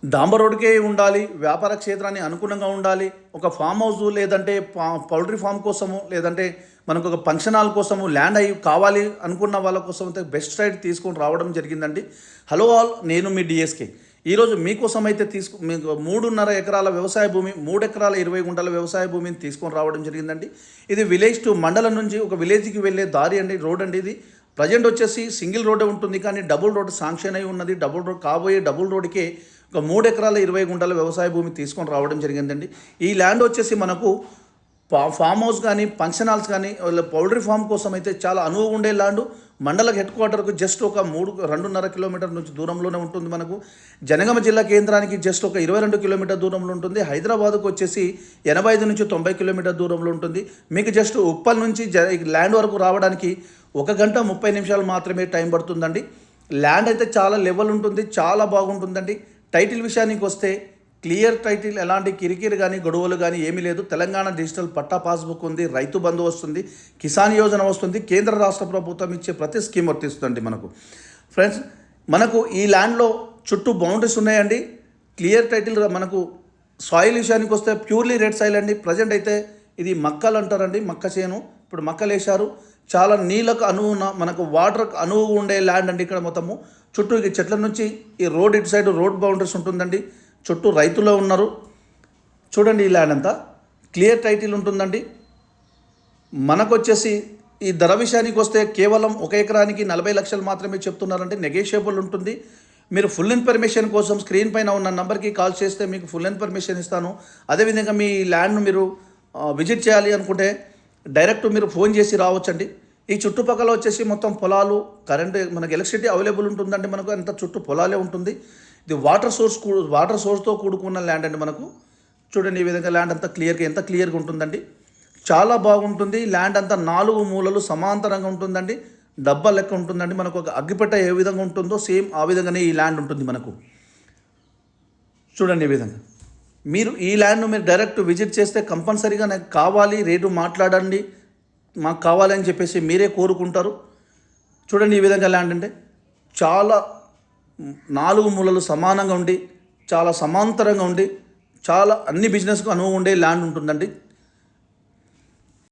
డాంబర్ రోడ్డుకే ఉండాలి, వ్యాపార క్షేత్రాన్ని అనుగుణంగా ఉండాలి, ఒక ఫామ్ హౌస్ లేదంటే పౌల్ట్రీ ఫామ్ కోసము లేదంటే మనకు ఒక ఫంక్షన్ హాల్ కోసము ల్యాండ్ అయి కావాలి అనుకున్న వాళ్ళ కోసం అయితే బెస్ట్ సైట్ తీసుకొని రావడం జరిగిందండి. హలో ఆల్, నేను మీ డిఎస్కే. ఈరోజు మీకోసం అయితే మీకు 3.5 ఎకరాల వ్యవసాయ భూమి, 3 ఎకరాల 20 గుంటల వ్యవసాయ భూమిని తీసుకొని రావడం జరిగిందండి. ఇది విలేజ్ టు మండలం నుంచి ఒక విలేజ్కి వెళ్ళే దారి అండి, రోడ్ అండి. ఇది ప్రజెంట్ వచ్చేసి సింగిల్ రోడ్డే ఉంటుంది, కానీ డబుల్ రోడ్ శాంక్షన్ అయి ఉన్నది. డబుల్ రోడ్డుకే ఒక 3 ఎకరాల 20 గుంటల వ్యవసాయ భూమి తీసుకొని రావడం జరిగిందండి. ఈ ల్యాండ్ వచ్చేసి మనకు ఫామ్ హౌస్ కానీ ఫంక్షన్ హాల్స్ కానీ పౌల్ట్రీ ఫామ్ కోసం అయితే చాలా అనువుగా ఉండే ల్యాండ్. మండల హెడ్ క్వార్టర్కు జస్ట్ ఒక 2.5 కిలోమీటర్ నుంచి దూరంలోనే ఉంటుంది. మనకు జనగామ జిల్లా కేంద్రానికి జస్ట్ ఒక 22 కిలోమీటర్ దూరంలో ఉంటుంది. హైదరాబాద్కు వచ్చేసి 85 నుంచి 90 కిలోమీటర్ దూరంలో ఉంటుంది. మీకు జస్ట్ ఉప్పల్ నుంచి ల్యాండ్ వరకు రావడానికి 1 గంట 30 నిమిషాలు మాత్రమే టైం పడుతుందండి. ల్యాండ్ అయితే చాలా లెవెల్ ఉంటుంది, చాలా బాగుంటుందండి. టైటిల్ విషయానికి వస్తే క్లియర్ టైటిల్, ఎలాంటి కిరికిరి కానీ గొడవలు కానీ ఏమీ లేదు. తెలంగాణ డిజిటల్ పట్టా పాస్బుక్ ఉంది, రైతు బంధు వస్తుంది, కిసాన్ యోజన వస్తుంది, కేంద్ర రాష్ట్ర ప్రభుత్వం ఇచ్చే ప్రతి స్కీమ్ వర్తిస్తుందండి మనకు. ఫ్రెండ్స్, మనకు ఈ ల్యాండ్లో చుట్టూ బౌండరీస్ ఉన్నాయండి. Clear title. మనకు సాయిల్ విషయానికి వస్తే ప్యూర్లీ రెడ్ సాయిల్ అండి. ప్రజెంట్ అయితే ఇది మక్కలు అంటారండి, మక్క చేను. ఇప్పుడు మక్కలు వేశారు. చాలా నీళ్ళకు అనువున, మనకు వాటర్కు అనువుగా ఉండే ల్యాండ్ అండి. ఇక్కడ మొత్తము చుట్టూ ఈ చెట్ల నుంచి ఈ రోడ్, ఇటు సైడ్ రోడ్ బౌండరీస్ ఉంటుందండి. చుట్టూ రైతులు ఉన్నారు. చూడండి, ఈ ల్యాండ్ అంతా క్లియర్ టైటిల్ ఉంటుందండి. మనకు వచ్చేసి ఈ ధర విషయానికి వస్తే కేవలం 1 ఎకరానికి 40 లక్షలు మాత్రమే చెప్తున్నారంటే నెగోషియబుల్ ఉంటుంది. మీరు ఫుల్ ఇన్ఫర్మేషన్ కోసం స్క్రీన్ పైన ఉన్న నెంబర్కి కాల్ చేస్తే మీకు ఫుల్ ఇన్ఫర్మేషన్ ఇస్తాను. అదేవిధంగా మీ ల్యాండ్ను మీరు విజిట్ చేయాలి అనుకుంటే డైరెక్ట్ మీరు ఫోన్ చేసి రావచ్చండి. ఈ చుట్టుపక్కల వచ్చేసి మొత్తం పొలాలు, కరెంట్, మనకు ఎలక్ట్రిసిటీ అవైలబుల్ ఉంటుందండి. మనకు అంత చుట్టూ పొలాలే ఉంటుంది. ఇది వాటర్ సోర్స్తో కూడుకున్న ల్యాండ్ అండి. మనకు చూడండి, ఈ విధంగా ల్యాండ్ అంతా ఎంత క్లియర్గా ఉంటుందండి. చాలా బాగుంటుంది. ల్యాండ్ అంతా 4 మూలలు సమాంతరంగా ఉంటుందండి. డబ్బా లెక్క ఉంటుందండి. మనకు ఒక అగ్గిపెట్ట ఏ విధంగా ఉంటుందో సేమ్ ఆ విధంగానే ఈ ల్యాండ్ ఉంటుంది మనకు. చూడండి, ఈ విధంగా మీరు ఈ ల్యాండ్ను మీరు డైరెక్ట్ విజిట్ చేస్తే కంపల్సరీగా నాకు కావాలి, రేటు మాట్లాడండి, మాకు కావాలని చెప్పేసి మీరే కోరుకుంటారు. చూడండి, ఈ విధంగా ల్యాండ్ అంటే చాలా 4 మూలలు సమానంగా ఉండి, చాలా సమాంతరంగా ఉండి, చాలా అన్ని బిజినెస్కు అనువు ఉండే ల్యాండ్ ఉంటుందండి.